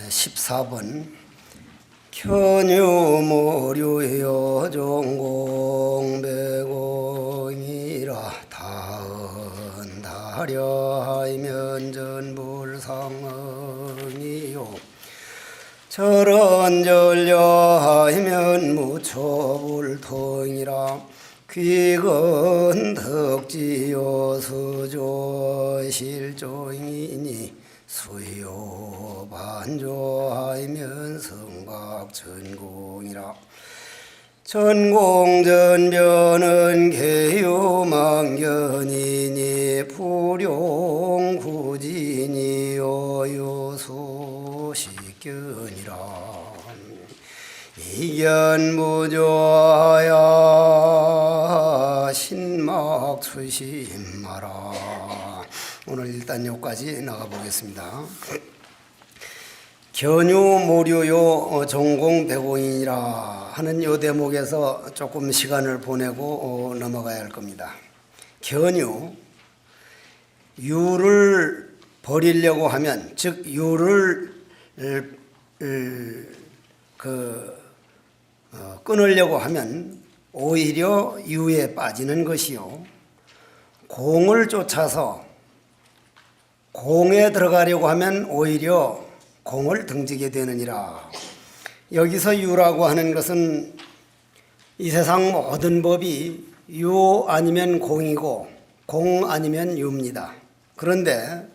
14번 견유모류여 종공배공이라 다은다려 면전불상응이요 절언절려하면 무초불통이라 귀건 덕지요 수조실종이니 수요 반조하면 성각전공이라 전공전변은 개유망견이니 불용구진이 요요소식견이라 이견무조하야 신막수심마라. 오늘 일단 여기까지 나가보겠습니다. 견유모류요 종공배공이라 하는 요 대목에서 조금 시간을 보내고 넘어가야 할 겁니다. 견유, 유를 버리려고 하면, 즉 유를 끊으려고 하면 오히려 유에 빠지는 것이요, 공을 쫓아서 공에 들어가려고 하면 오히려 공을 등지게 되느니라. 여기서 유라고 하는 것은 이 세상 모든 법이 유 아니면 공이고 공 아니면 유입니다. 그런데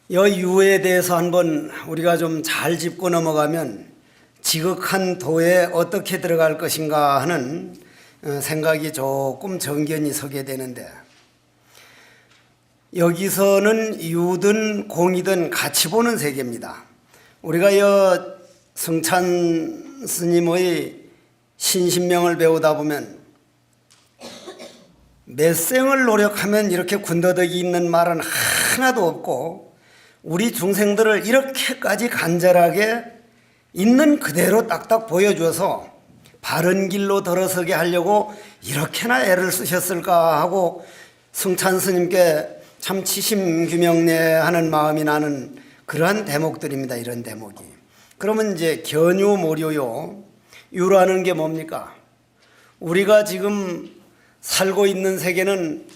이 유에 대해서 한번 우리가 좀 잘 짚고 넘어가면 지극한 도에 어떻게 들어갈 것인가 하는 생각이 조금 정견이 서게 되는데, 여기서는 유든 공이든 같이 보는 세계입니다. 우리가 이 성찬 스님의 신신명을 배우다 보면 몇생을 노력하면 이렇게 군더더기 있는 말은 하나도 없고, 우리 중생들을 이렇게까지 간절하게 있는 그대로 딱딱 보여줘서 바른 길로 들어서게 하려고 이렇게나 애를 쓰셨을까 하고 성찬 스님께 참 치심규명내 하는 마음이 나는 그러한 대목들입니다. 이런 대목이. 그러면 이제 견유모류요, 유라는 게 뭡니까? 우리가 지금 살고 있는 세계는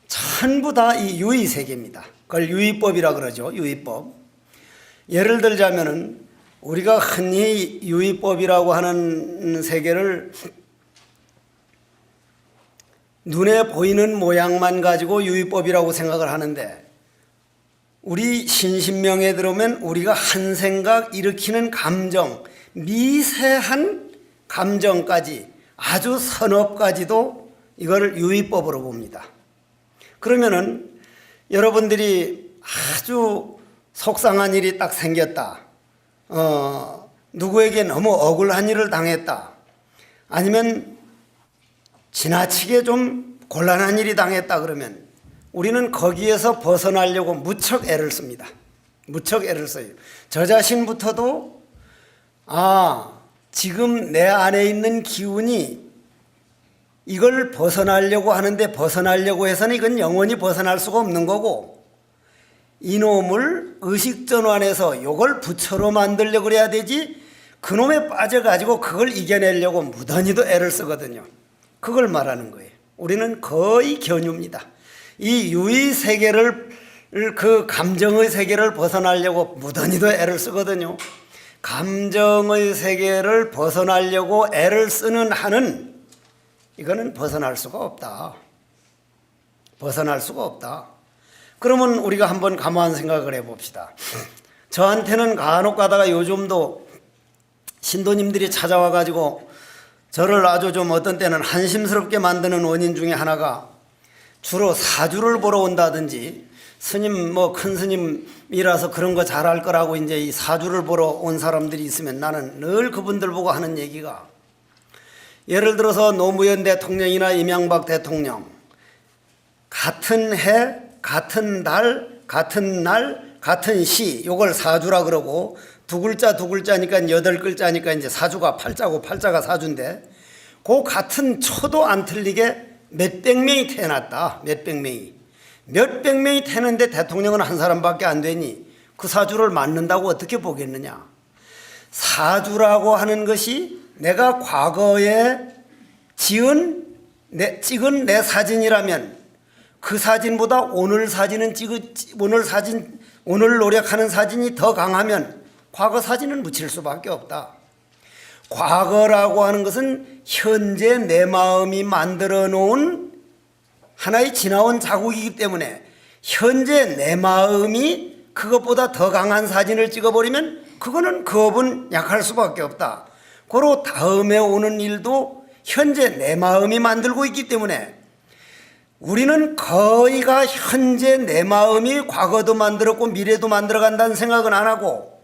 전부 다 이 유의 세계입니다. 그걸 유의법이라 그러죠. 유의법. 예를 들자면은 우리가 흔히 유의법이라고 하는 세계를 눈에 보이는 모양만 가지고 유의법이라고 생각을 하는데, 우리 신신명에 들어오면 우리가 한 생각 일으키는 감정, 미세한 감정까지, 아주 선업까지도 이걸 유의법으로 봅니다. 그러면은 여러분들이 아주 속상한 일이 딱 생겼다, 누구에게 너무 억울한 일을 당했다, 아니면 지나치게 좀 곤란한 일이 당했다 그러면 우리는 거기에서 벗어나려고 무척 애를 씁니다. 무척 애를 써요. 저 자신부터도 지금 내 안에 있는 기운이 이걸 벗어나려고 하는데, 벗어나려고 해서는 이건 영원히 벗어날 수가 없는 거고, 이놈을 의식전환해서 이걸 부처로 만들려고 그래야 되지, 그놈에 빠져가지고 그걸 이겨내려고 무던히도 애를 쓰거든요. 그걸 말하는 거예요. 우리는 거의 견유입니다. 이 유의 세계를, 그 감정의 세계를 벗어나려고 무던히도 애를 쓰거든요. 감정의 세계를 벗어나려고 애를 쓰는 한은 이거는 벗어날 수가 없다. 벗어날 수가 없다. 그러면 우리가 한번 가만 생각을 해봅시다. 저한테는 간혹 가다가 요즘도 신도님들이 찾아와가지고 저를 아주 좀 어떤 때는 한심스럽게 만드는 원인 중에 하나가, 주로 사주를 보러 온다든지, 스님 큰 스님이라서 그런 거 잘할 거라고 이제 이 사주를 보러 온 사람들이 있으면 나는 늘 그분들 보고 하는 얘기가, 예를 들어서 노무현 대통령이나 이명박 대통령 같은 해, 같은 달, 같은 날, 같은 시, 요걸 사주라 그러고, 두 글자니까 8글자니까 이제 사주가 팔자고 팔자가 사주인데, 그 같은 초도 안 틀리게 몇백 명이 태어났다. 몇백 명이 태어났는데 대통령은 한 사람밖에 안 되니 그 사주를 맞는다고 어떻게 보겠느냐. 사주라고 하는 것이 내가 과거에 찍은 내 사진이라면 그 사진보다 오늘 노력하는 사진이 더 강하면 과거 사진은 묻힐 수밖에 없다. 과거라고 하는 것은 현재 내 마음이 만들어 놓은 하나의 지나온 자국이기 때문에 현재 내 마음이 그것보다 더 강한 사진을 찍어버리면 그거는 그 업은 약할 수밖에 없다. 고로 다음에 오는 일도 현재 내 마음이 만들고 있기 때문에 우리는 거의가 현재 내 마음이 과거도 만들었고 미래도 만들어 간다는 생각은 안 하고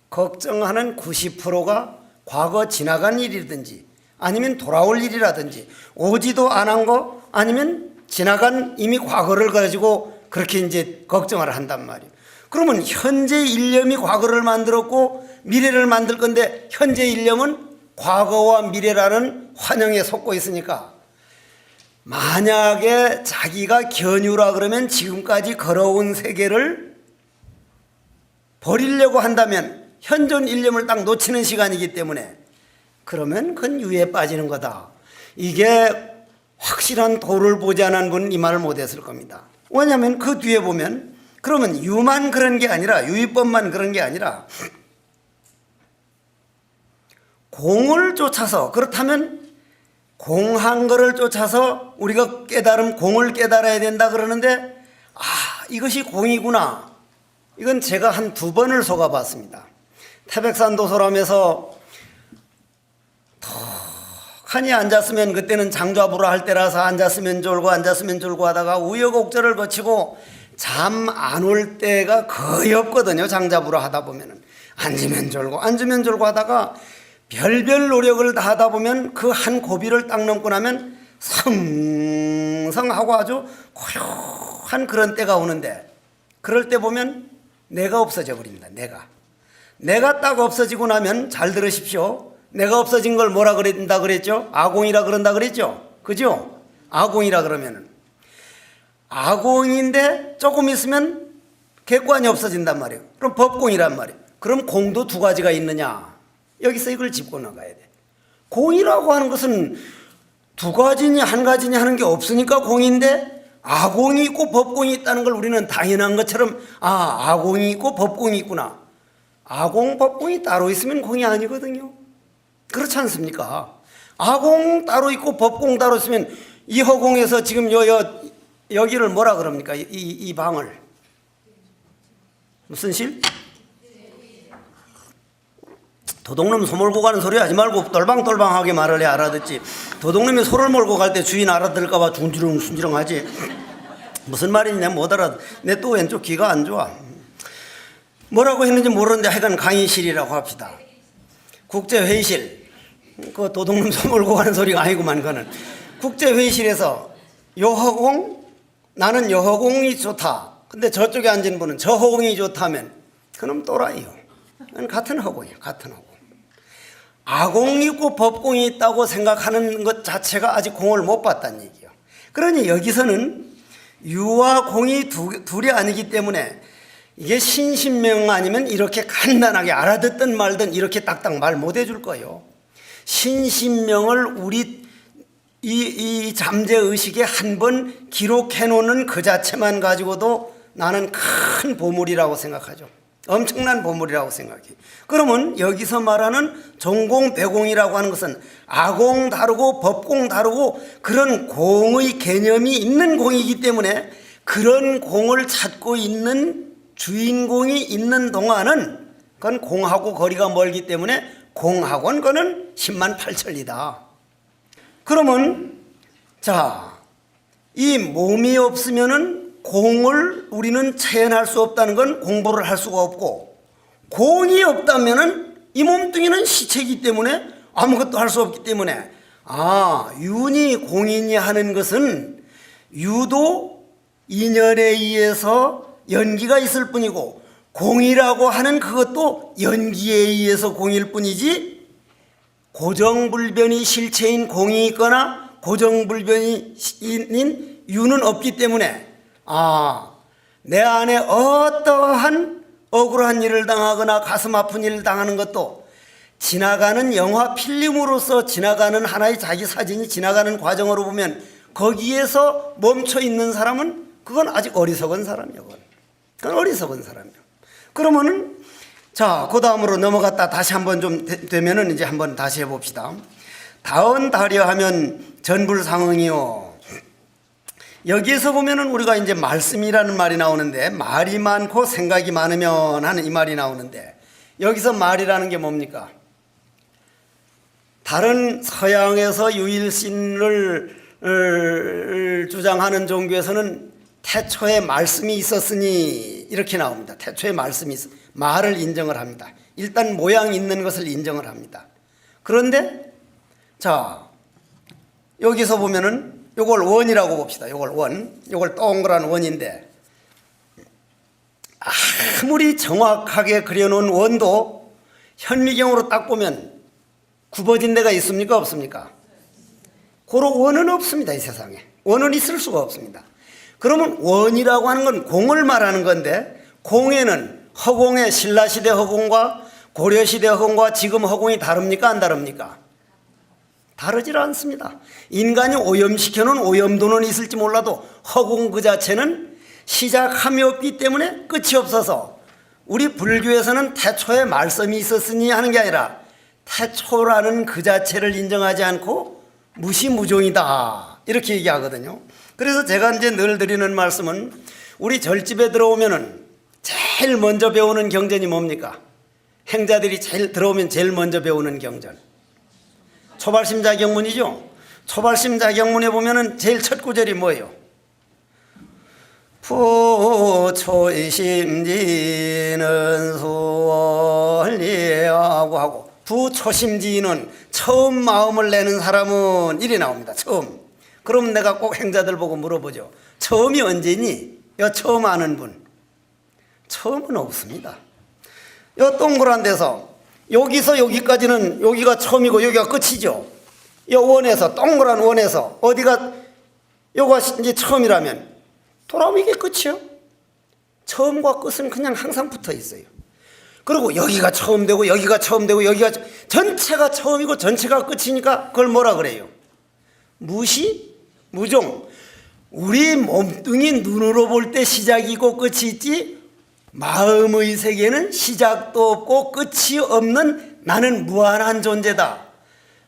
걱정하는 90%가 과거 지나간 일이든지 아니면 돌아올 일이라든지 오지도 안 한 거 아니면 지나간 이미 과거를 가지고 그렇게 이제 걱정을 한단 말이에요. 그러면 현재 일념이 과거를 만들었고 미래를 만들 건데 현재 일념은 과거와 미래라는 환영에 속고 있으니까 만약에 자기가 견유라 그러면 지금까지 걸어온 세계를 버리려고 한다면 현존 일념을 딱 놓치는 시간이기 때문에 그러면 그건 유에 빠지는 거다. 이게 확실한 도를 보지 않은 분은 이 말을 못했을 겁니다. 왜냐하면 그 뒤에 보면 그러면 유만 그런 게 아니라 유의법만 그런 게 아니라 공을 쫓아서 그렇다면 공한 거를 쫓아서 우리가 공을 깨달아야 된다 그러는데 이것이 공이구나. 이건 제가 한 2번을 속아봤습니다. 태백산 도소람에서 턱하니 앉았으면 그때는 장좌부라 할 때라서 앉았으면 졸고 하다가 우여곡절을 거치고 잠 안 올 때가 거의 없거든요. 장좌부라 하다 보면은 앉으면 졸고 하다가 별별 노력을 다 하다 보면 그 한 고비를 딱 넘고 나면 성성하고 아주 고요한 그런 때가 오는데 그럴 때 보면 내가 없어져 버립니다. 내가 딱 없어지고 나면 잘 들으십시오. 내가 없어진 걸 뭐라 그랬다 그랬죠? 아공이라 그런다 그랬죠? 그죠? 아공이라 그러면은 아공인데 조금 있으면 객관이 없어진단 말이에요. 그럼 법공이란 말이에요. 그럼 공도 2가지가 있느냐? 여기서 이걸 짚고 나가야 돼. 공이라고 하는 것은 2가지니 1가지니 하는 게 없으니까 공인데 아공이 있고 법공이 있다는 걸 우리는 당연한 것처럼 아공이 있고 법공이 있구나. 아공, 법공이 따로 있으면 공이 아니거든요. 그렇지 않습니까? 아공 따로 있고 법공 따로 있으면 이 허공에서 지금 여기를 뭐라 그럽니까? 이 방을 무슨 실? 도둑놈 소 몰고 가는 소리 하지 말고 똘방똘방하게 말을 해 알아듣지. 도둑놈이 소를 몰고 갈 때 주인 알아들을까 봐 순지렁하지. 무슨 말이냐 못 알아듣. 내 또 왼쪽 귀가 안 좋아. 뭐라고 했는지 모르는데 하여간 강의실이라고 합시다. 국제회의실. 그 도둑놈 소 몰고 가는 소리가 아니구만 그거는. 국제회의실에서 요허공 나는 요허공이 좋다. 근데 저쪽에 앉은 분은 저 허공이 좋다면 그놈 또라이요. 같은 허공이에요. 같은 허공. 아공이 있고 법공이 있다고 생각하는 것 자체가 아직 공을 못 봤다는 얘기예요. 그러니 여기서는 유와 공이 둘이 아니기 때문에 이게 신신명 아니면 이렇게 간단하게 알아듣든 말든 이렇게 딱딱 말 못 해줄 거예요. 신신명을 우리 이 잠재의식에 한번 기록해 놓는 그 자체만 가지고도 나는 큰 보물이라고 생각하죠. 엄청난 보물이라고 생각해. 그러면 여기서 말하는 정공, 배공이라고 하는 것은 아공 다르고 법공 다르고 그런 공의 개념이 있는 공이기 때문에 그런 공을 찾고 있는 주인공이 있는 동안은 그건 공하고 거리가 멀기 때문에 공하고는 그는 10만 8천리다. 그러면 이 몸이 없으면은 공을 우리는 체현할 수 없다는 건 공부를 할 수가 없고 공이 없다면은 이 몸뚱이는 시체이기 때문에 아무것도 할 수 없기 때문에 윤이 공이니 하는 것은 유도 인연에 의해서 연기가 있을 뿐이고 공이라고 하는 그것도 연기에 의해서 공일 뿐이지 고정불변이 실체인 공이 있거나 고정불변인 유는 없기 때문에 내 안에 어떠한 억울한 일을 당하거나 가슴 아픈 일을 당하는 것도 지나가는 영화 필름으로서 지나가는 하나의 자기 사진이 지나가는 과정으로 보면 거기에서 멈춰 있는 사람은 그건 아직 어리석은 사람이요. 그건 어리석은 사람이요. 그러면은 자, 그 다음으로 넘어갔다 다시 한번 좀 되면은 이제 한번 다시 해봅시다. 다언다려 하면 전불상응이요. 여기에서 보면은 우리가 이제 말씀이라는 말이 나오는데 말이 많고 생각이 많으면 하는 이 말이 나오는데 여기서 말이라는 게 뭡니까? 다른 서양에서 유일신을 주장하는 종교에서는 태초에 말씀이 있었으니 이렇게 나옵니다. 태초에 말씀이 말을 인정을 합니다. 일단 모양 있는 것을 인정을 합니다. 그런데 자 여기서 보면은 요걸 원이라고 봅시다. 요걸 원, 요걸 동그란 원인데 아무리 정확하게 그려놓은 원도 현미경으로 딱 보면 굽어진 데가 있습니까? 없습니까? 그런 원은 없습니다. 이 세상에 원은 있을 수가 없습니다. 그러면 원이라고 하는 건 공을 말하는 건데 공에는 허공의 신라시대 허공과 고려시대 허공과 지금 허공이 다릅니까? 안 다릅니까? 다르질 않습니다. 인간이 오염시켜놓은 오염도는 있을지 몰라도 허공 그 자체는 시작함이 없기 때문에 끝이 없어서 우리 불교에서는 태초에 말씀이 있었으니 하는 게 아니라 태초라는 그 자체를 인정하지 않고 무시무종이다 이렇게 얘기하거든요. 그래서 제가 이제 늘 드리는 말씀은 우리 절집에 들어오면은 제일 먼저 배우는 경전이 뭡니까? 행자들이 제일 들어오면 제일 먼저 배우는 경전 초발심자경문이죠. 초발심자경문에 보면은 제일 첫 구절이 뭐예요? 부초심지는 수월리하고 하고 부초심지는 처음 마음을 내는 사람은 이리 나옵니다. 처음. 그럼 내가 꼭 행자들 보고 물어보죠. 처음이 언제니? 요 처음 아는 분. 처음은 없습니다. 요 동그란 데서 여기서 여기까지는 여기가 처음이고 여기가 끝이죠. 요 원에서 동그란 원에서 어디가 요가 이제 처음이라면 돌아오면 이게 끝이요. 처음과 끝은 그냥 항상 붙어 있어요. 그리고 여기가 처음 되고 여기가 처음 되고 여기가 전체가 처음이고 전체가 끝이니까 그걸 뭐라 그래요? 무시, 무종. 우리 몸뚱이 눈으로 볼 때 시작이고 끝이 있지 마음의 세계는 시작도 없고 끝이 없는 나는 무한한 존재다.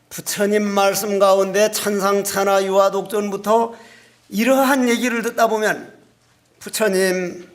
부처님 말씀 가운데 천상천하 유화독존부터 이러한 얘기를 듣다 보면 부처님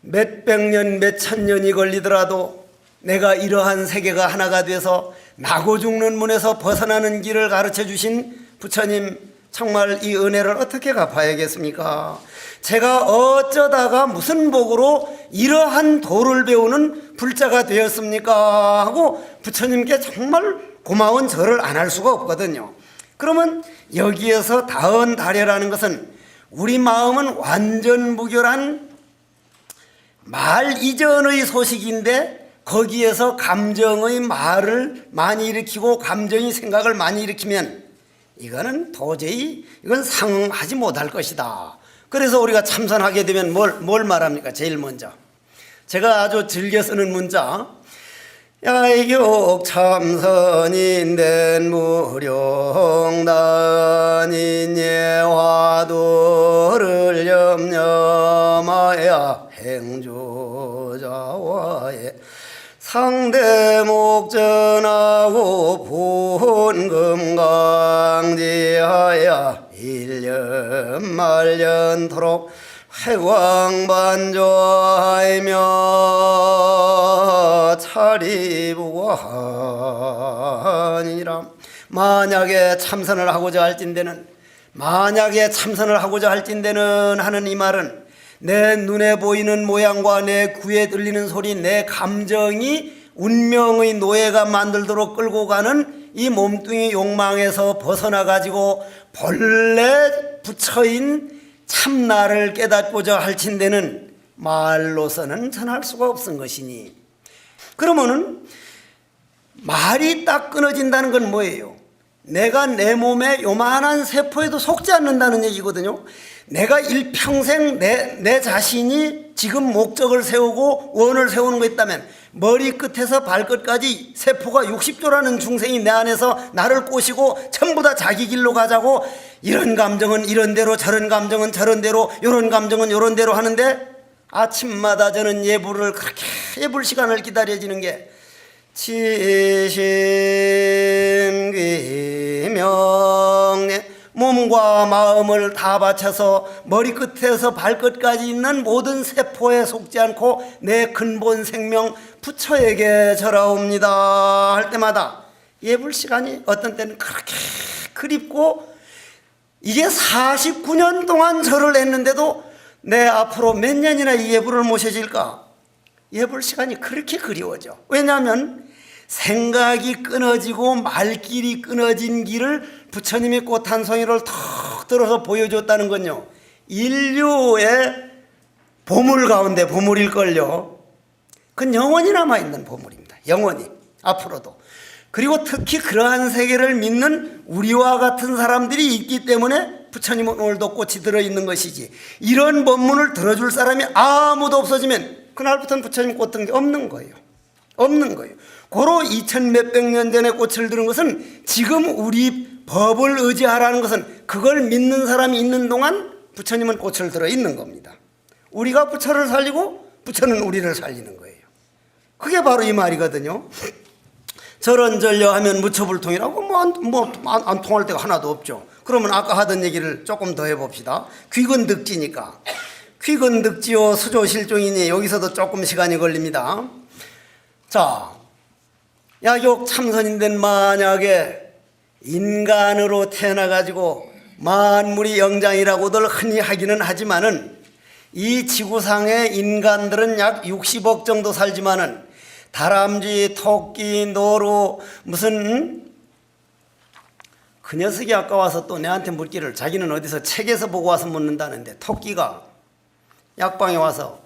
몇백 년 몇천 년이 걸리더라도 내가 이러한 세계가 하나가 돼서 나고 죽는 문에서 벗어나는 길을 가르쳐 주신 부처님 정말 이 은혜를 어떻게 갚아야겠습니까? 제가 어쩌다가 무슨 복으로 이러한 도를 배우는 불자가 되었습니까? 하고 부처님께 정말 고마운 절을 안 할 수가 없거든요. 그러면 여기에서 다언다려라는 것은 우리 마음은 완전 무결한 말 이전의 소식인데 거기에서 감정의 말을 많이 일으키고 감정이 생각을 많이 일으키면 이거는 도저히 이건 상응하지 못할 것이다. 그래서 우리가 참선하게 되면 뭘 말합니까? 제일 먼저 제가 아주 즐겨 쓰는 문자 야이욕 참선인된 무령단인 예화도를 염려하여 행조자와의 상대목전하고 본금강지하여 일년말년토록 회광반조하며 차리부하니라. 만약에 참선을 하고자 할진대는 하는 이 말은 내 눈에 보이는 모양과 내 귀에 들리는 소리, 내 감정이 운명의 노예가 만들도록 끌고 가는 이 몸뚱이 욕망에서 벗어나 가지고 본래 부처인 참나를 깨닫고자 할진대는 말로서는 전할 수가 없은 것이니, 그러면은 말이 딱 끊어진다는 건 뭐예요? 내가 내 몸에 요만한 세포에도 속지 않는다는 얘기거든요. 내가 일평생 내 자신이 지금 목적을 세우고 원을 세우는 거 있다면 머리끝에서 발끝까지 세포가 60조라는 중생이 내 안에서 나를 꼬시고 전부 다 자기 길로 가자고, 이런 감정은 이런 대로, 저런 감정은 저런 대로, 이런 감정은 이런 대로 하는데, 아침마다 저는 예불을 그렇게 예불 시간을 기다려지는 게 치심귀명, 몸과 마음을 다 바쳐서 머리끝에서 발끝까지 있는 모든 세포에 속지 않고 내 근본 생명 부처에게 절하옵니다 할 때마다 예불 시간이 어떤 때는 그렇게 그립고, 이게 49년 동안 절을 했는데도 내 앞으로 몇 년이나 이 예불을 모셔질까? 예불 시간이 그렇게 그리워져. 왜냐하면 생각이 끊어지고 말길이 끊어진 길을 부처님이 꽃 한 송이를 턱 들어서 보여줬다는 건요, 인류의 보물 가운데 보물일걸요. 그건 영원히 남아있는 보물입니다. 영원히, 앞으로도. 그리고 특히 그러한 세계를 믿는 우리와 같은 사람들이 있기 때문에 부처님은 오늘도 꽃이 들어있는 것이지, 이런 법문을 들어줄 사람이 아무도 없어지면 그날부터는 부처님 꽃 든 게 없는 거예요. 없는 거예요. 고로 2000 몇백 년 전에 꽃을 들은 것은, 지금 우리 법을 의지하라는 것은 그걸 믿는 사람이 있는 동안 부처님은 꽃을 들어 있는 겁니다. 우리가 부처를 살리고 부처는 우리를 살리는 거예요. 그게 바로 이 말이거든요. 절언절려하면 무처불통이라고 안 통할 데가 하나도 없죠. 그러면 아까 하던 얘기를 조금 더 해봅시다. 귀근득지니까. 귀근득지요 수조실종이니, 여기서도 조금 시간이 걸립니다. 자, 야욕 참선인데 만약에 인간으로 태어나가지고 만물이 영장이라고들 흔히 하기는 하지만은, 이 지구상의 인간들은 약 60억 정도 살지만은 다람쥐, 토끼, 노루, 무슨 그 녀석이 아까 와서 또 내한테 묻기를, 자기는 어디서 책에서 보고 와서 묻는다는데, 토끼가 약방에 와서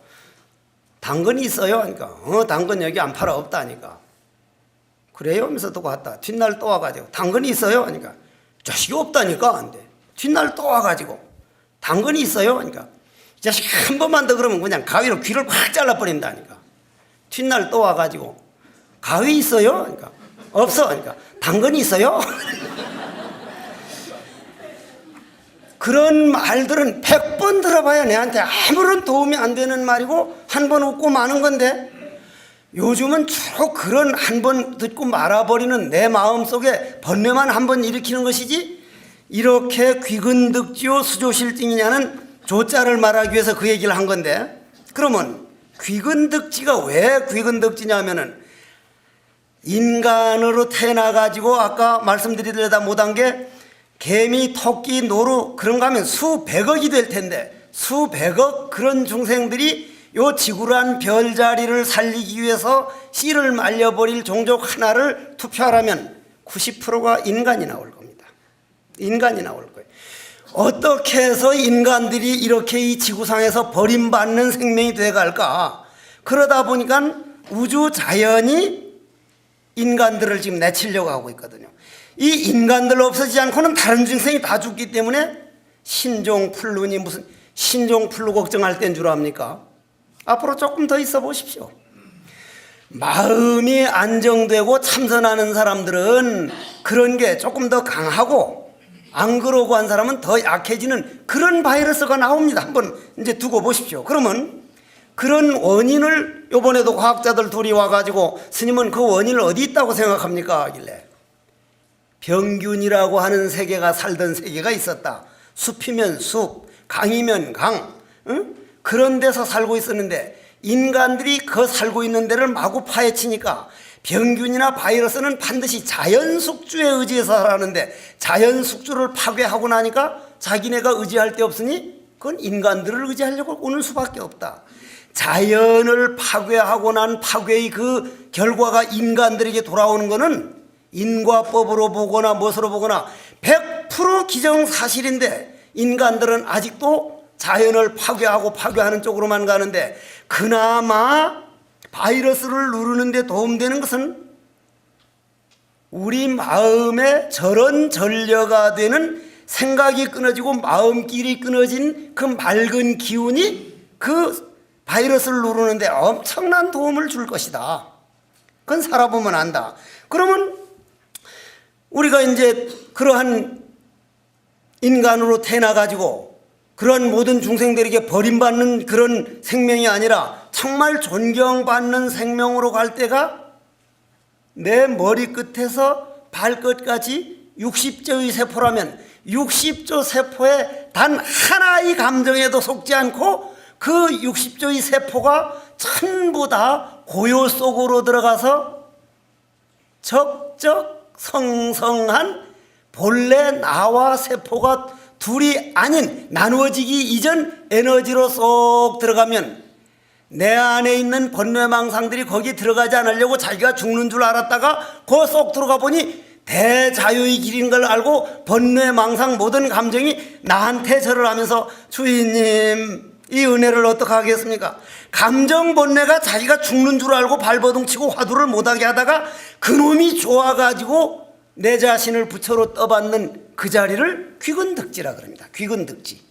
당근이 있어요? 하니까 당근 여기 안 팔아, 없다니까. 그래요? 하면서 또 갔다 뒷날 또 와가지고 당근이 있어요? 하니까 자식이 없다니까. 안 돼. 뒷날 또 와가지고 당근이 있어요? 하니까 이 자식 한 번만 더 그러면 그냥 가위로 귀를 확 잘라버린다니까. 뒷날 또 와가지고 가위 있어요? 하니까 없어. 하니까 당근이 있어요? 그런 말들은 100번 들어봐야 내한테 아무런 도움이 안 되는 말이고 한 번 웃고 마는 건데, 요즘은 주로 그런 한 번 듣고 말아버리는 내 마음속에 번뇌만 한 번 일으키는 것이지, 이렇게 귀근득지요 수조실증이냐는 조자를 말하기 위해서 그 얘기를 한 건데, 그러면 귀근득지가 왜 귀근득지냐면은, 인간으로 태어나가지고 아까 말씀드리려다 못한 게 개미, 토끼, 노루 그런 거 하면 수백억이 될 텐데, 수백억 그런 중생들이 요 지구란 별자리를 살리기 위해서 씨를 말려버릴 종족 하나를 투표하라면 90%가 인간이 나올 겁니다. 인간이 나올 거예요. 어떻게 해서 인간들이 이렇게 이 지구상에서 버림받는 생명이 돼갈까? 그러다 보니까 우주 자연이 인간들을 지금 내치려고 하고 있거든요. 이 인간들 없어지지 않고는 다른 중생이 다 죽기 때문에 신종플루니 무슨 신종플루 걱정할 땐 줄 압니까? 앞으로 조금 더 있어 보십시오. 마음이 안정되고 참선하는 사람들은 그런 게 조금 더 강하고, 안 그러고 한 사람은 더 약해지는 그런 바이러스가 나옵니다. 한번 이제 두고 보십시오. 그러면 그런 원인을 요번에도 과학자들 둘이 와가지고 스님은 그 원인을 어디 있다고 생각합니까? 하길래 병균이라고 하는 세계가 살던 세계가 있었다. 숲이면 숲, 강이면 강, 응? 그런 데서 살고 있었는데, 인간들이 그 살고 있는 데를 마구 파헤치니까 병균이나 바이러스는 반드시 자연 숙주에 의지해서 살았는데, 자연 숙주를 파괴하고 나니까 자기네가 의지할 데 없으니 그건 인간들을 의지하려고 오는 수밖에 없다. 자연을 파괴하고 난 파괴의 그 결과가 인간들에게 돌아오는 것은 인과법으로 보거나 무엇으로 보거나 100% 기정사실인데, 인간들은 아직도 자연을 파괴하고 파괴하는 쪽으로만 가는데, 그나마 바이러스를 누르는 데 도움되는 것은 우리 마음에 저런 전려가 되는, 생각이 끊어지고 마음길이 끊어진 그 맑은 기운이 그 바이러스를 누르는데 엄청난 도움을 줄 것이다. 그건 살아보면 안다. 그러면 우리가 이제 그러한 인간으로 태어나가지고 그런 모든 중생들에게 버림받는 그런 생명이 아니라 정말 존경받는 생명으로 갈 때가 내 머리끝에서 발끝까지 60조의 세포라면 60조 세포에 단 하나의 감정에도 속지 않고 그 60조의 세포가 전부 다 고요 속으로 들어가서 적적 성성한 본래 나와 세포가 둘이 아닌 나누어지기 이전 에너지로 쏙 들어가면 내 안에 있는 번뇌망상들이 거기 들어가지 않으려고 자기가 죽는 줄 알았다가 그 쏙 들어가 보니 대자유의 길인 걸 알고 번뇌망상 모든 감정이 나한테 절을 하면서 주인님 이 은혜를 어떻게 하겠습니까? 감정 번뇌가 자기가 죽는 줄 알고 발버둥 치고 화두를 못하게 하다가 그놈이 좋아가지고 내 자신을 부처로 떠받는 그 자리를 귀근득지라 그럽니다. 귀근득지.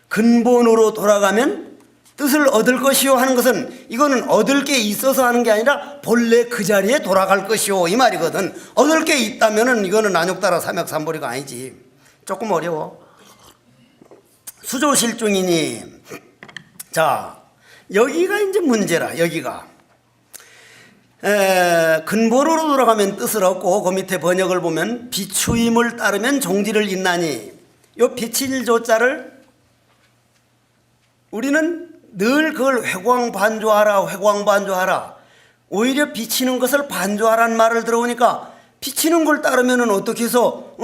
근본으로 돌아가면 뜻을 얻을 것이요 하는 것은 이거는 얻을 게 있어서 하는 게 아니라 본래 그 자리에 돌아갈 것이요 이 말이거든. 얻을 게 있다면은 이거는 안욕따라 삼약삼보리가 아니지. 조금 어려워. 수조실중이니 자 여기가 이제 문제라. 여기가 근본으로 돌아가면 뜻을 얻고 그 밑에 번역을 보면 비추임을 따르면 종지를 잇나니 요 비칠 조자를 우리는 늘 그걸 회광반조하라 회광반조하라 오히려 비치는 것을 반조하라는 말을 들어보니까 비치는 걸 따르면 어떻게 해서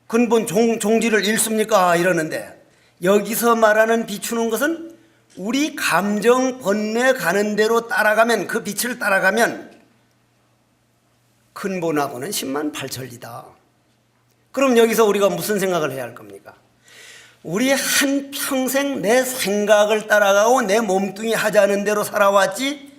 근본 종지를 잃습니까 이러는데 여기서 말하는 비추는 것은 우리 감정 번뇌 가는 대로 따라가면 그 빛을 따라가면 근본하고는 10만 8천리다. 그럼 여기서 우리가 무슨 생각을 해야 할 겁니까? 우리 한평생 내 생각을 따라가고 내 몸뚱이 하자는 대로 살아왔지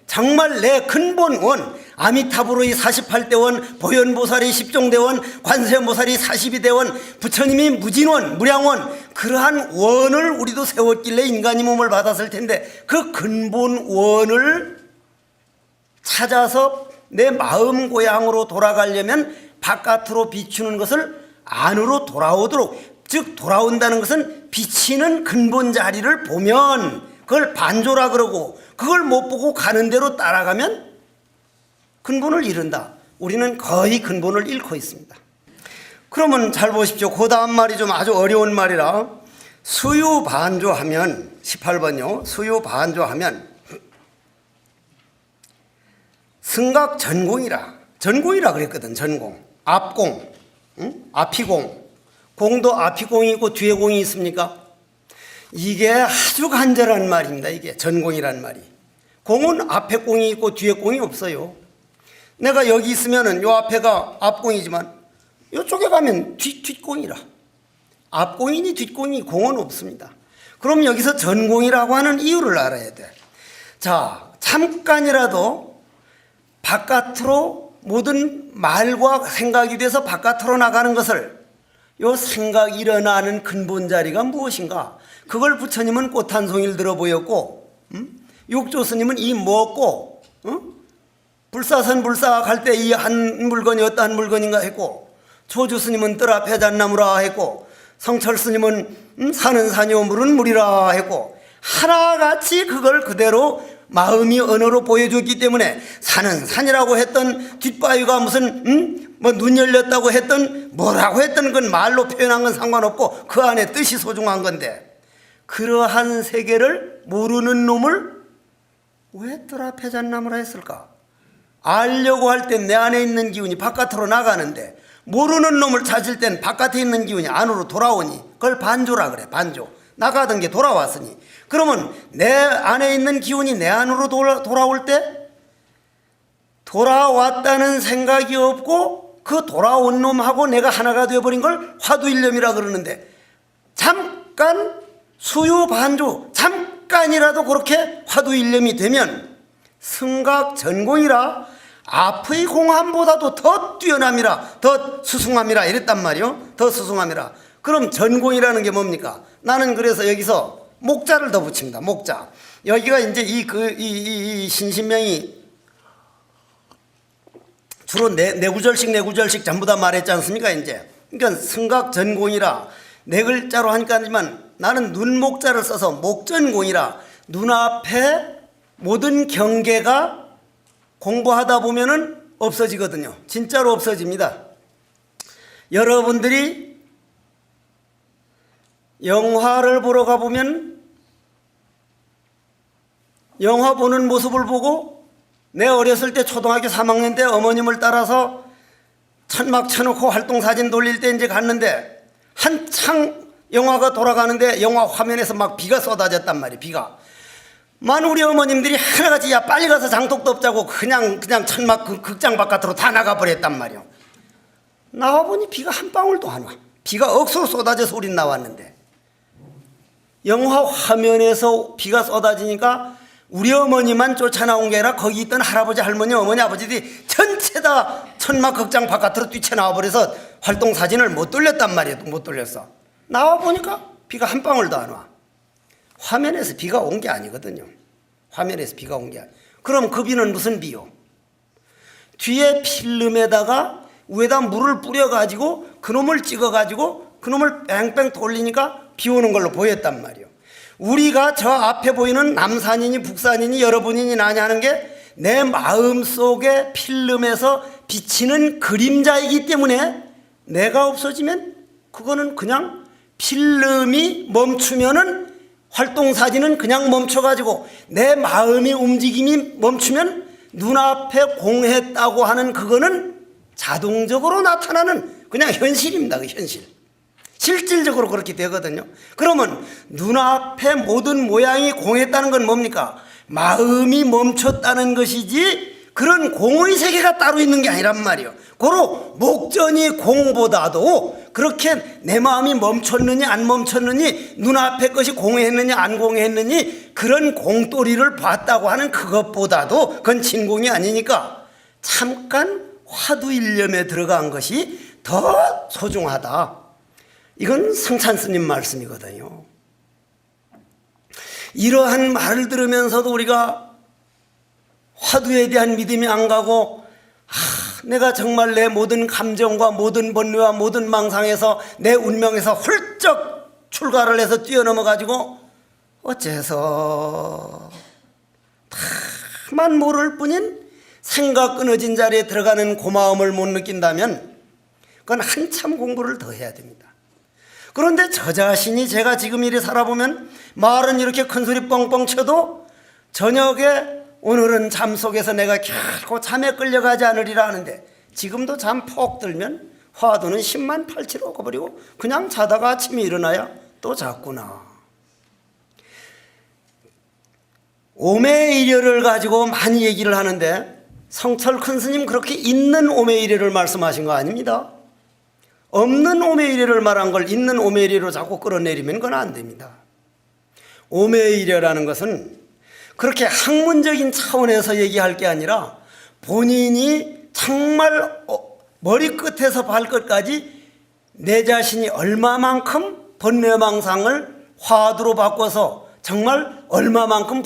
정말 내 근본 원 아미타불의 48대원 보현보살이 10종대원 관세음보살이 42대원 부처님이 무진원 무량원 그러한 원을 우리도 세웠길래 인간이 몸을 받았을 텐데 그 근본 원을 찾아서 내 마음 고향으로 돌아가려면 바깥으로 비추는 것을 안으로 돌아오도록 즉 돌아온다는 것은 비치는 근본 자리를 보면 그걸 반조라 그러고 그걸 못 보고 가는 대로 따라가면 근본을 잃는다. 우리는 거의 근본을 잃고 있습니다. 그러면 잘 보십시오. 그 다음 말이 좀 아주 어려운 말이라 수유반조하면 18번요. 수유반조하면 승각 전공이라 전공이라 그랬거든. 전공 앞공 앞이공 공도 앞이 공이 있고 뒤에 공이 있습니까? 이게 아주 간절한 말입니다. 이게 전공이란 말이. 공은 앞에 공이 있고 뒤에 공이 없어요. 내가 여기 있으면은 요 앞에가 앞공이지만 요쪽에 가면 뒷공이라. 앞공이니 뒷공이 공은 없습니다. 그럼 여기서 전공이라고 하는 이유를 알아야 돼. 자, 잠깐이라도 바깥으로 모든 말과 생각이 돼서 바깥으로 나가는 것을 요 생각 일어나는 근본 자리가 무엇인가? 그걸 부처님은 꽃 한 송이를 들어 보였고 육조 스님은 이 먹고 불사선 불사갈 때 이 한 물건이 어떠한 물건인가 했고 조주 스님은 뜰 앞에 잣나무라 했고 성철 스님은 산은 산이요 물은 물이라 했고 하나같이 그걸 그대로 마음이 언어로 보여줬기 때문에 산은 산이라고 했던 뒷바위가 무슨 뭐 눈 열렸다고 했던 뭐라고 했던 건 말로 표현한 건 상관없고 그 안에 뜻이 소중한 건데 그러한 세계를 모르는 놈을 왜 뜰 앞에 잣나무라 했을까? 알려고 할 땐 내 안에 있는 기운이 바깥으로 나가는데 모르는 놈을 찾을 땐 바깥에 있는 기운이 안으로 돌아오니 그걸 반조라 그래. 반조. 나가던 게 돌아왔으니 그러면 내 안에 있는 기운이 내 안으로 돌아올 때 돌아왔다는 생각이 없고 그 돌아온 놈하고 내가 하나가 되어버린 걸 화두일념이라 그러는데 잠깐 수유반조 잠깐이라도 그렇게 화두일념이 되면 승각전공이라 앞의 공함보다도 더 뛰어남이라 더 수승함이라 이랬단 말이요. 더 수승함이라. 그럼 전공이라는 게 뭡니까? 나는 그래서 여기서 목자를 더 붙입니다. 목자. 여기가 이제 이 신신명이 주로 네 구절씩 전부 다 말했지 않습니까? 이제 그러니까 승각전공이라 네 글자로 하니까지만 나는 눈목자를 써서 목전공이라 눈앞에 모든 경계가 공부하다 보면은 없어지거든요. 진짜로 없어집니다. 여러분들이 영화를 보러 가보면 영화 보는 모습을 보고 내 어렸을 때 초등학교 3학년 때 어머님을 따라서 천막 쳐놓고 활동사진 돌릴 때 이제 갔는데 한창 영화가 돌아가는데 영화 화면에서 막 비가 쏟아졌단 말이에요. 비가. 만 우리 어머님들이 하나같이 야 빨리 가서 장독도 없자고 그냥 천막 극장 바깥으로 다 나가버렸단 말이에요. 나와보니 비가 한 방울도 안 와. 비가 억수로 쏟아져 소리 나왔는데 영화 화면에서 비가 쏟아지니까 우리 어머니만 쫓아나온 게 아니라 거기 있던 할아버지 할머니 어머니 아버지들이 전체 다 천막 극장 바깥으로 뛰쳐나와 버려서 활동사진을 못 돌렸단 말이에요. 못 돌렸어. 나와보니까 비가 한 방울도 안 와. 화면에서 비가 온 게 아니거든요. 화면에서 비가 온 게 아니에요. 그럼 그 비는 무슨 비요? 뒤에 필름에다가 위에다 물을 뿌려가지고 그놈을 찍어가지고 그놈을 뺑뺑 돌리니까 비 오는 걸로 보였단 말이에요. 우리가 저 앞에 보이는 남산이니 북산이니 여러분이니 나니 하는 게 내 마음속에 필름에서 비치는 그림자이기 때문에 내가 없어지면 그거는 그냥 필름이 멈추면은 활동사진은 그냥 멈춰가지고 내 마음의 움직임이 멈추면 눈앞에 공했다고 하는 그거는 자동적으로 나타나는 그냥 현실입니다. 그 현실. 실질적으로 그렇게 되거든요. 그러면 눈앞에 모든 모양이 공했다는 건 뭡니까? 마음이 멈췄다는 것이지 그런 공의 세계가 따로 있는 게 아니란 말이에요. 고로 목전이 공보다도 그렇게 내 마음이 멈췄느니 안 멈췄느니 눈앞에 것이 공했느니 안 공했느니 그런 공돌이를 봤다고 하는 그것보다도 그건 진공이 아니니까 잠깐 화두일념에 들어간 것이 더 소중하다. 이건 성찬 스님 말씀이거든요. 이러한 말을 들으면서도 우리가 화두에 대한 믿음이 안 가고 내가 정말 내 모든 감정과 모든 번뇌와 모든 망상에서 내 운명에서 훌쩍 출가를 해서 뛰어넘어 가지고 어째서 다만 모를 뿐인 생각 끊어진 자리에 들어가는 고마움을 못 느낀다면 그건 한참 공부를 더 해야 됩니다. 그런데 저 자신이 제가 지금 이리 살아보면 말은 이렇게 큰소리 뻥뻥 쳐도 저녁에 오늘은 잠 속에서 내가 결코 잠에 끌려가지 않으리라 하는데 지금도 잠 푹 들면 화두는 10만 8치로 가버리고 그냥 자다가 아침에 일어나야 또 잤구나. 오매이려를 가지고 많이 얘기를 하는데 성철 큰 스님 그렇게 있는 오매이려를 말씀하신 거 아닙니다. 없는 오매이려를 말한 걸 있는 오매이려로 자꾸 끌어내리면 그건 안 됩니다. 오매이려라는 것은 그렇게 학문적인 차원에서 얘기할 게 아니라 본인이 정말 머리끝에서 발끝까지 내 자신이 얼마만큼 번뇌망상을 화두로 바꿔서 정말 얼마만큼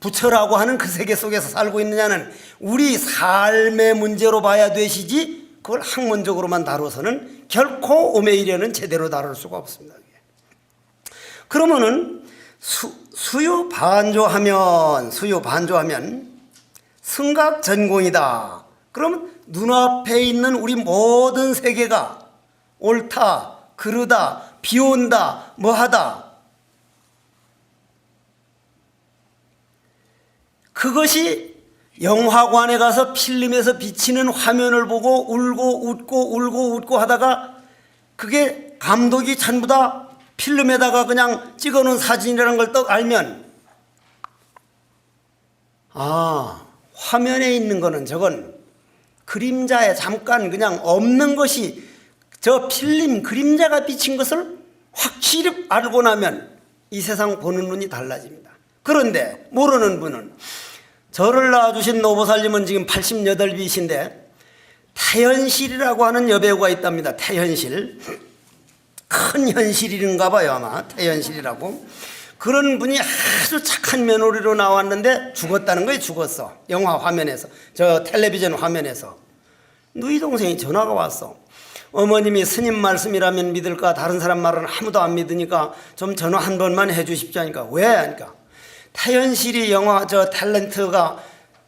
부처라고 하는 그 세계 속에서 살고 있느냐는 우리 삶의 문제로 봐야 되시지 그걸 학문적으로만 다뤄서는 결코 오매이려는 제대로 다룰 수가 없습니다. 그러면은 수유 반조하면 승각전공이다. 그러면 눈앞에 있는 우리 모든 세계가 옳다, 그르다, 비온다, 뭐하다. 그것이 영화관에 가서 필름에서 비치는 화면을 보고 울고 웃고 하다가 그게 감독이 전부 다 필름에다가 그냥 찍어놓은 사진이라는 걸 딱 알면 화면에 있는 거는 저건 그림자에 잠깐 그냥 없는 것이 저 필름 그림자가 비친 것을 확실히 알고 나면 이 세상 보는 눈이 달라집니다. 그런데 모르는 분은 저를 낳아주신 노보살님은 지금 88비이신데 태현실이라고 하는 여배우가 있답니다. 태현실. 큰 현실인가 봐요. 아마 태현실이라고. 그런 분이 아주 착한 며느리로 나왔는데 죽었다는 거예요. 죽었어. 영화 화면에서, 저 텔레비전 화면에서. 누이 동생이 전화가 왔어. 어머님이 스님 말씀이라면 믿을까, 다른 사람 말은 아무도 안 믿으니까 좀 전화 한 번만 해 주십시오 하니까. 왜? 하니까 태현실이 영화 저 탤런트가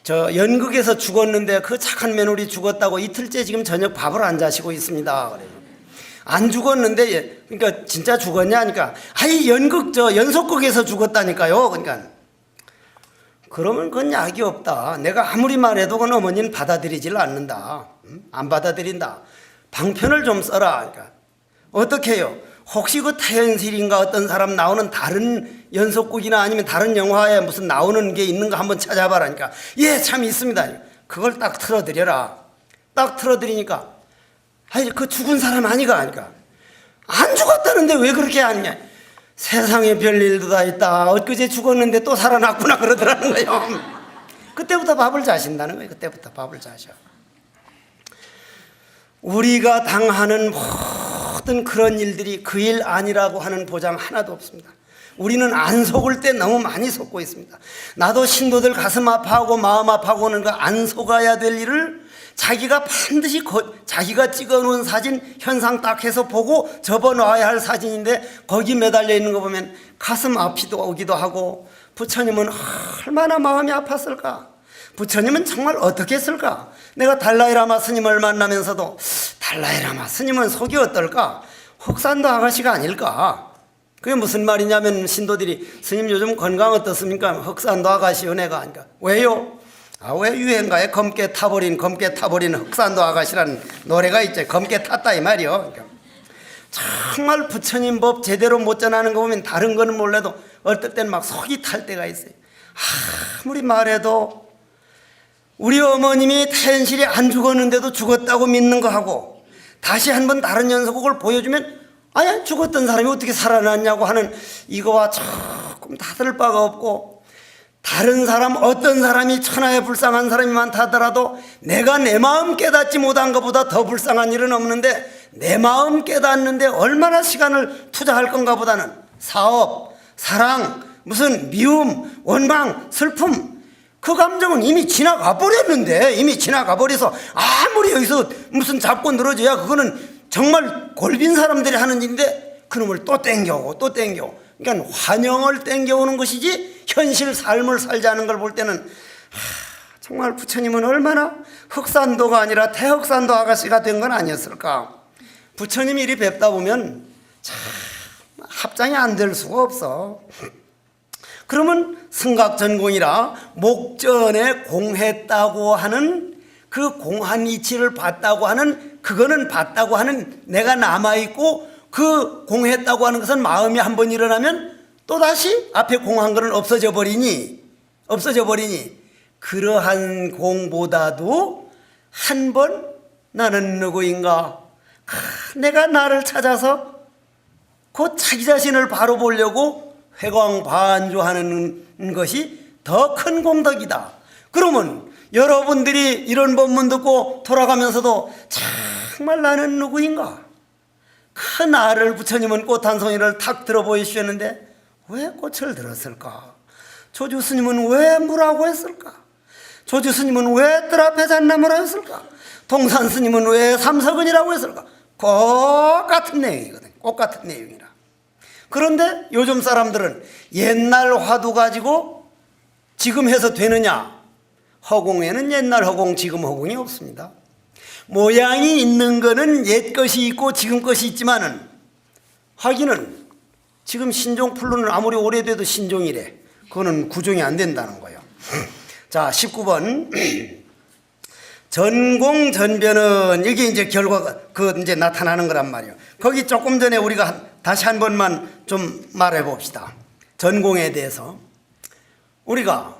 저 연극에서 죽었는데 그 착한 며느리 죽었다고 이틀째 지금 저녁 밥을 안 자시고 있습니다. 그래요. 안 죽었는데, 그러니까 진짜 죽었냐 하니까 아이 연극 저 연속극에서 죽었다니까요. 그러니까 그러면 그건 약이 없다. 내가 아무리 말해도 그건 어머니는 받아들이질 않는다. 안 받아들인다. 방편을 좀 써라. 그러니까 어떻게 해요? 혹시 그 태현실인가 어떤 사람 나오는 다른 연속극이나 아니면 다른 영화에 무슨 나오는 게 있는가 한번 찾아봐라니까. 예, 참 있습니다. 그걸 딱 틀어드려라. 딱 틀어드리니까 아니 그 죽은 사람 아니가 하니까 안 죽었다는데 왜 그렇게 하느냐. 세상에 별일도 다 있다. 엊그제 죽었는데 또 살아났구나 그러더라는 거예요. 그때부터 밥을 자신다는 거예요. 그때부터 밥을 자셔. 우리가 당하는 모든 그런 일들이 그 일 아니라고 하는 보장 하나도 없습니다. 우리는 안 속을 때 너무 많이 속고 있습니다. 나도 신도들 가슴 아파하고 마음 아파하고는 그 안 속아야 될 일을 자기가 반드시 자기가 찍어놓은 사진 현상 딱 해서 보고 접어놔야 할 사진인데 거기 매달려 있는 거 보면 가슴 아피도 오기도 하고, 부처님은 얼마나 마음이 아팠을까. 부처님은 정말 어떻게 했을까. 내가 달라이라마 스님을 만나면서도 달라이라마 스님은 속이 어떨까. 흑산도 아가씨가 아닐까. 그게 무슨 말이냐면 신도들이 스님 요즘 건강 어떻습니까? 흑산도 아가씨 은혜가 아닌가. 왜요? 왜 유행가에 검게 타버린 흑산도 아가씨라는 노래가 있죠. 검게 탔다 이 말이요. 그러니까 정말 부처님 법 제대로 못 전하는 거 보면 다른 거는 몰라도 어떨 때는 막 속이 탈 때가 있어요. 아무리 말해도 우리 어머님이 태현실이 안 죽었는데도 죽었다고 믿는 거 하고, 다시 한번 다른 연속곡을 보여주면 아야 죽었던 사람이 어떻게 살아났냐고 하는 이거와 조금 다를 바가 없고, 다른 사람 어떤 사람이 천하에 불쌍한 사람이 많다 하더라도 내가 내 마음 깨닫지 못한 것보다 더 불쌍한 일은 없는데, 내 마음 깨닫는데 얼마나 시간을 투자할 건가 보다는 사업, 사랑, 무슨 미움, 원망, 슬픔, 그 감정은 이미 지나가 버렸는데, 이미 지나가 버려서 아무리 여기서 무슨 잡고 늘어져야 그거는 정말 골빈 사람들이 하는 일인데 그놈을 또 땡겨오고 또 땡겨오고. 그러니까 환영을 땡겨오는 것이지 현실 삶을 살자는 걸 볼 때는 정말 부처님은 얼마나 흑산도가 아니라 대흑산도 아가씨가 된 건 아니었을까. 부처님 일이 뵙다 보면 참 합장이 안 될 수가 없어. 그러면 승각전공이라 목전에 공했다고 하는 그 공한 이치를 봤다고 하는, 그거는 봤다고 하는 내가 남아있고, 그 공했다고 하는 것은 마음이 한번 일어나면 또다시 앞에 공한 거는 없어져 버리니 그러한 공보다도 한 번 나는 누구인가, 내가 나를 찾아서 곧 자기 자신을 바로 보려고 회광반조하는 것이 더 큰 공덕이다. 그러면 여러분들이 이런 법문 듣고 돌아가면서도 정말 나는 누구인가, 그 나를 부처님은 꽃 한 송이를 탁 들어 보이셨는데 왜 꽃을 들었을까? 조주 스님은 왜 무라고 했을까? 조주 스님은 왜 뜰 앞에 잣나무라 했을까? 동산 스님은 왜 삼석은이라고 했을까? 똑같은 내용이거든요. 똑같은 내용이라. 그런데 요즘 사람들은 옛날 화두 가지고 지금 해서 되느냐? 허공에는 옛날 허공, 지금 허공이 없습니다. 모양이 있는 거는 옛 것이 있고 지금 것이 있지만은, 하기는 지금 신종 풀로는 아무리 오래돼도 신종이래. 그거는 구종이 안 된다는 거예요. 자, 19번. 전공 전변은 이게 이제 결과가 이제 나타나는 거란 말이에요. 거기 조금 전에 우리가 다시 한 번만 좀 말해 봅시다. 전공에 대해서. 우리가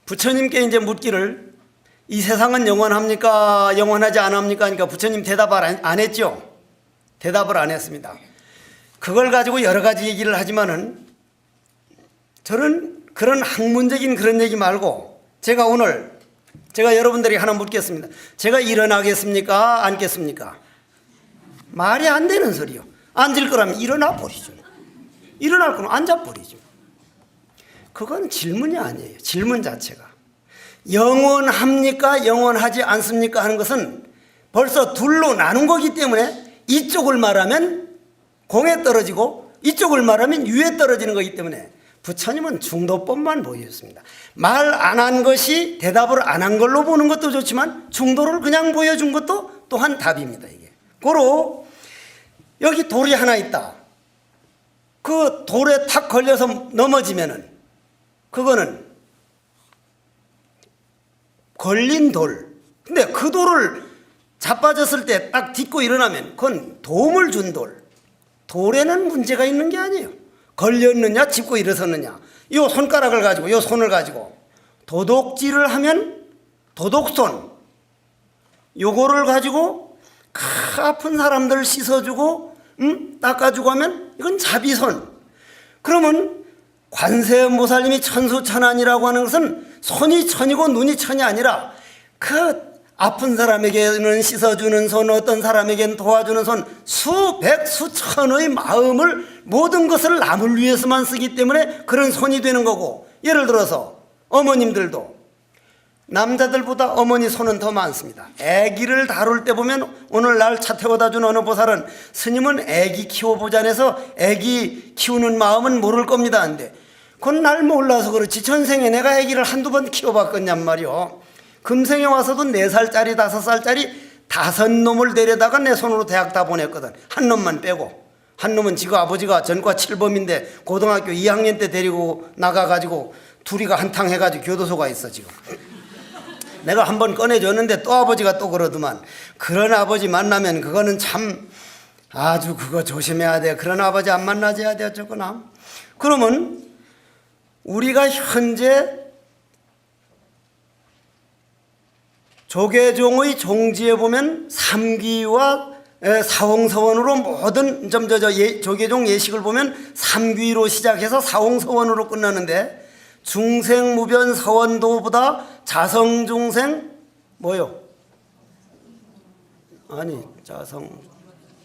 부처님께 이제 묻기를, 이 세상은 영원합니까? 영원하지 않습니까? 하니까 부처님 대답을 안 했죠. 대답을 안 했습니다. 그걸 가지고 여러 가지 얘기를 하지만은 저는 그런 학문적인 그런 얘기 말고, 제가 여러분들이 하나 묻겠습니다. 제가 일어나겠습니까? 앉겠습니까? 말이 안 되는 소리요. 앉을 거라면 일어나 버리죠. 일어날 거면 앉아 버리죠. 그건 질문이 아니에요. 질문 자체가. 영원합니까? 영원하지 않습니까? 하는 것은 벌써 둘로 나눈 거기 때문에 이쪽을 말하면 공에 떨어지고 이쪽을 말하면 유에 떨어지는 거기 때문에 부처님은 중도법만 보여줬습니다. 말 안 한 것이 대답을 안 한 걸로 보는 것도 좋지만 중도를 그냥 보여준 것도 또한 답입니다. 이게 고로 여기 돌이 하나 있다. 그 돌에 탁 걸려서 넘어지면은 그거는 걸린 돌. 근데 그 돌을 자빠졌을 때 딱 딛고 일어나면 그건 도움을 준 돌. 돌에는 문제가 있는 게 아니에요. 걸렸느냐 짚고 일어섰느냐. 요 손가락을 가지고 요 손을 가지고 도둑질을 하면 도둑손, 요거를 가지고 아픈 사람들 씻어주고 닦아주고 하면 이건 자비손. 그러면 관세음보살님이 천수천안이라고 하는 것은 손이 천이고 눈이 천이 아니라 그 아픈 사람에게는 씻어주는 손, 어떤 사람에게는 도와주는 손, 수백 수천의 마음을 모든 것을 남을 위해서만 쓰기 때문에 그런 손이 되는 거고, 예를 들어서 어머님들도 남자들보다 어머니 손은 더 많습니다. 아기를 다룰 때 보면 오늘날 차 태워다 준 어느 보살은 스님은 아기 키워보자해서 아기 키우는 마음은 모를 겁니다. 근데 그건 날 몰라서 그렇지 전생에 내가 아기를 한두 번 키워봤겠냔 말이오. 금생에 와서도 4살짜리 5살짜리 5놈을 데려다가 내 손으로 대학 다 보냈거든. 한 놈만 빼고. 한 놈은 지금 아버지가 전과 7범인데 고등학교 2학년 때 데리고 나가가지고 둘이가 한탕 해가지고 교도소가 있어 지금. 내가 한번 꺼내줬는데 또 아버지가 또 그러더만. 그런 아버지 만나면 그거는 참 아주 그거 조심해야 돼. 그런 아버지 안 만나줘야 돼 어쩌거나. 그러면 우리가 현재 조계종의 종지에 보면 삼귀와 사홍서원으로 모든 조계종 예식을 보면 삼귀로 시작해서 사홍서원으로 끝나는데 중생무변 서원도보다 자성중생 뭐요? 아니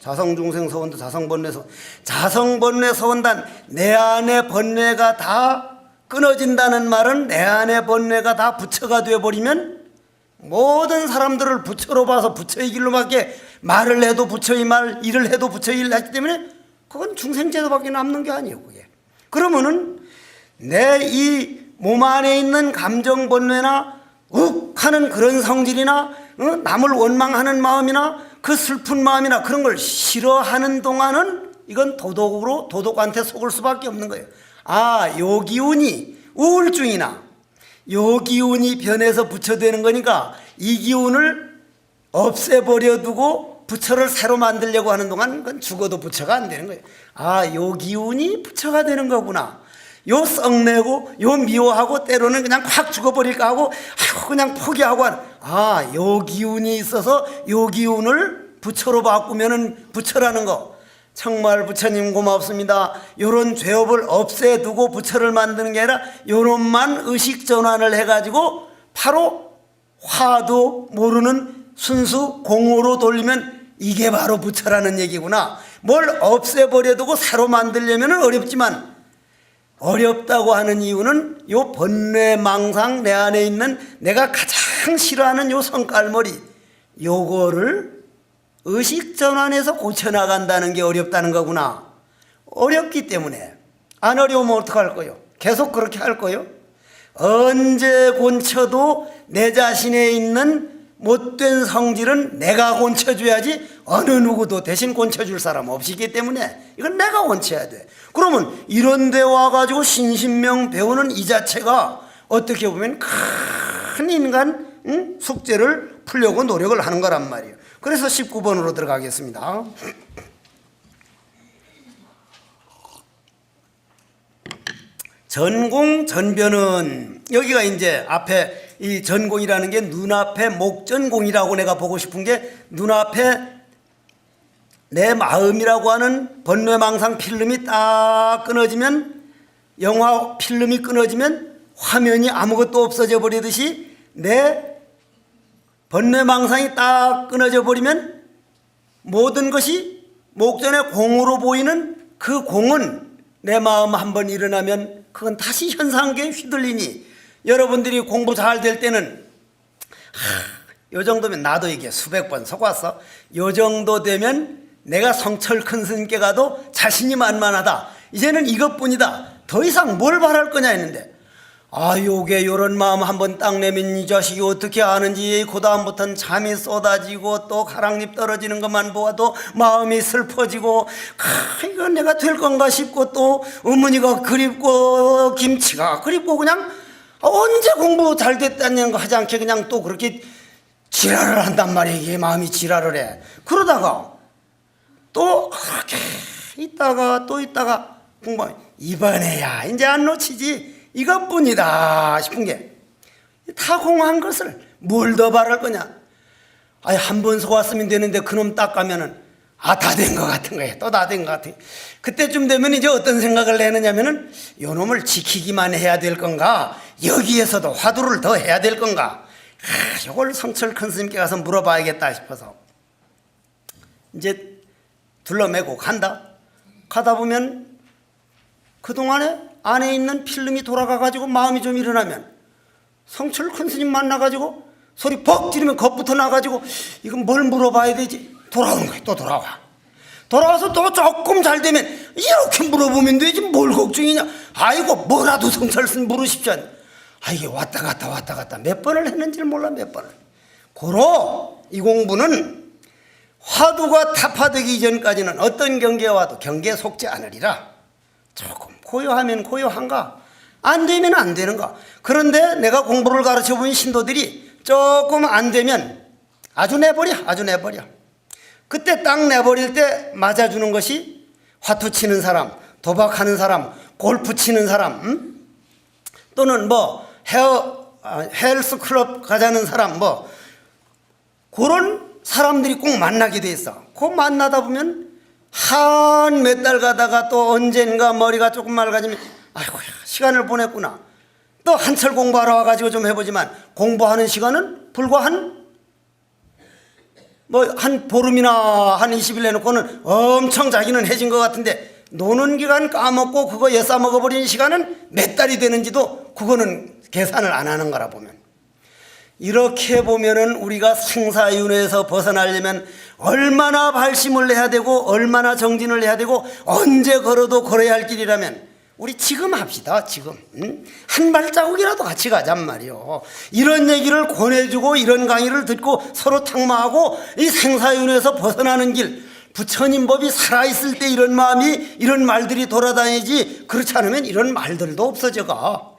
자성중생 서원도 자성번뇌서 자성번뇌 서원단 내 안의 번뇌가 다 끊어진다는 말은 내 안의 번뇌가 다 부처가 되어버리면 모든 사람들을 부처로 봐서 부처의 길로밖에 말을 해도 부처의 말, 일을 해도 부처의 일을 하기 때문에 그건 중생제도밖에 남는 게 아니에요. 그게. 그러면은 내 이 몸 안에 있는 감정 번뇌나 욱하는 그런 성질이나 남을 원망하는 마음이나 그 슬픈 마음이나 그런 걸 싫어하는 동안은 이건 도덕한테 속을 수밖에 없는 거예요. 아, 요 기운이 우울증이나 요 기운이 변해서 부처되는 거니까 이 기운을 없애버려 두고 부처를 새로 만들려고 하는 동안 그건 죽어도 부처가 안 되는 거예요. 아, 요 기운이 부처가 되는 거구나. 요 썩내고 요 미워하고 때로는 그냥 확 죽어버릴까 하고 그냥 포기하고 아, 요 기운이 있어서 요 기운을 부처로 바꾸면은 부처라는 거. 정말 부처님 고맙습니다. 요런 죄업을 없애두고 부처를 만드는 게 아니라 요런만 의식 전환을 해가지고 바로 화도 모르는 순수 공으로 돌리면 이게 바로 부처라는 얘기구나. 뭘 없애버려두고 새로 만들려면 어렵지만 어렵다고 하는 이유는 요 번뇌망상 내 안에 있는 내가 가장 싫어하는 요 성깔머리 요거를 의식 전환해서 고쳐나간다는 게 어렵다는 거구나. 어렵기 때문에 안 어려우면 어떡할 거요? 계속 그렇게 할 거요? 언제 곤쳐도 내 자신에 있는 못된 성질은 내가 곤쳐줘야지 어느 누구도 대신 곤쳐줄 사람 없이기 때문에 이건 내가 곤쳐야 돼. 그러면 이런 데 와가지고 신신명 배우는 이 자체가 어떻게 보면 큰 인간 숙제를 풀려고 노력을 하는 거란 말이에요. 그래서 19번으로 들어가겠습니다. 전공 전변은 여기가 이제 앞에 이 전공이라는 게 눈앞에 목전공이라고 내가 보고 싶은 게 눈앞에 내 마음이라고 하는 번뇌망상 필름이 딱 끊어지면 영화 필름이 끊어지면 화면이 아무것도 없어져 버리듯이 내 번뇌망상이 딱 끊어져 버리면 모든 것이 목전에 공으로 보이는 그 공은 내 마음 한번 일어나면 그건 다시 현상계에 휘둘리니 여러분들이 공부 잘 될 때는 요 정도면 나도 이게 수백 번 속았어. 요 정도 되면 내가 성철 큰 스님께 가도 자신이 만만하다. 이제는 이것뿐이다. 더 이상 뭘 바랄 거냐 했는데 요게 요런 마음 한번 딱 내면 이 자식이 어떻게 아는지 그 다음부터는 잠이 쏟아지고 또 가랑잎 떨어지는 것만 보아도 마음이 슬퍼지고 이거 내가 될 건가 싶고 또 어머니가 그립고 김치가 그립고 그냥 언제 공부 잘 됐다는 거 하지 않게 그냥 또 그렇게 지랄을 한단 말이야. 이게 마음이 지랄을 해. 그러다가 또 그렇게 있다가 또 있다가 공부 이번에야 이제 안 놓치지 이것뿐이다 싶은 게 다 공한 것을 뭘 더 바랄 거냐. 한 번 속았으면 되는데 그놈 딱 가면은 다 된 것 같은 거예요. 또 다 된 것 같아. 그때쯤 되면 이제 어떤 생각을 내느냐면은 요 놈을 지키기만 해야 될 건가, 여기에서도 화두를 더 해야 될 건가, 요걸 성철 큰 스님께 가서 물어봐야겠다 싶어서 이제 둘러매고 간다. 가다 보면 그동안에 안에 있는 필름이 돌아가가지고 마음이 좀 일어나면 성철 큰 스님 만나가지고 소리 벅 지르면 겁부터 나가지고 이건 뭘 물어봐야 되지? 돌아오는 거야. 또 돌아와서 또 조금 잘 되면 이렇게 물어보면 되지 뭘 걱정이냐. 아이고 뭐라도 성철 스님 물으십시오. 이게 왔다 갔다 몇 번을 했는지를 몰라. 몇 번을. 고로 이 공부는 화두가 타파되기 전까지는 어떤 경계에 와도 경계에 속지 않으리라. 조금 고요하면 고요한가, 안 되면 안 되는가. 그런데 내가 공부를 가르쳐본 신도들이 조금 안 되면 아주 내버려. 그때 딱 내버릴 때 맞아주는 것이 화투 치는 사람, 도박하는 사람, 골프 치는 사람, 또는 뭐 헬스 클럽 가자는 사람, 뭐 그런 사람들이 꼭 만나게 돼 있어. 그 만나다 보면 한 몇 달 가다가 또 언젠가 머리가 조금 맑아지면 아이고야 시간을 보냈구나. 또 한철 공부하러 와가지고 좀 해보지만 공부하는 시간은 불과 한 보름이나 한 20일 내놓고는 엄청 자기는 해진 것 같은데 노는 기간 까먹고 그거 예싸 먹어버리는 시간은 몇 달이 되는지도 그거는 계산을 안 하는 거라 보면. 이렇게 보면은 우리가 생사윤회에서 벗어나려면 얼마나 발심을 해야 되고 얼마나 정진을 해야 되고 언제 걸어도 걸어야 할 길이라면 우리 지금 합시다. 지금 한 발자국이라도 같이 가잔 말이요. 이런 얘기를 권해주고 이런 강의를 듣고 서로 탁마하고 이 생사윤회에서 벗어나는 길, 부처님 법이 살아있을 때 이런 마음이 이런 말들이 돌아다니지 그렇지 않으면 이런 말들도 없어져가.